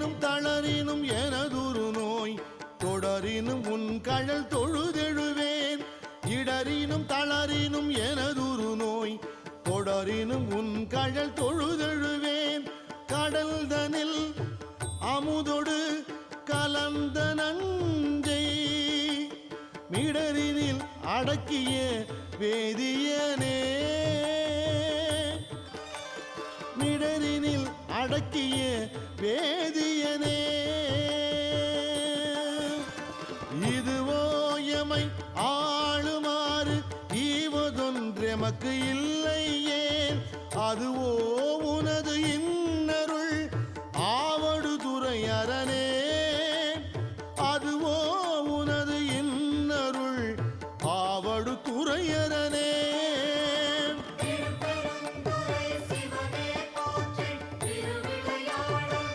இடறினும் தளரினும் எனதுரு நோய் தொடரினும் உன் கழல் தொழுதெழுவேன் இடறினும் தளரினும் எனதுரு நோய் தொடரினும் உன் கழல் தொழுதெழுவேன் கடல்தனில் அமுதொடு கலந்த நஞ்சை மிடரினில் அடக்கிய வேதியனே மிடரினில் அடக்கிய வேதியனே இதுவோ எமை ஆளுமாறு ஈவதொன்றெமக்கு இல்லை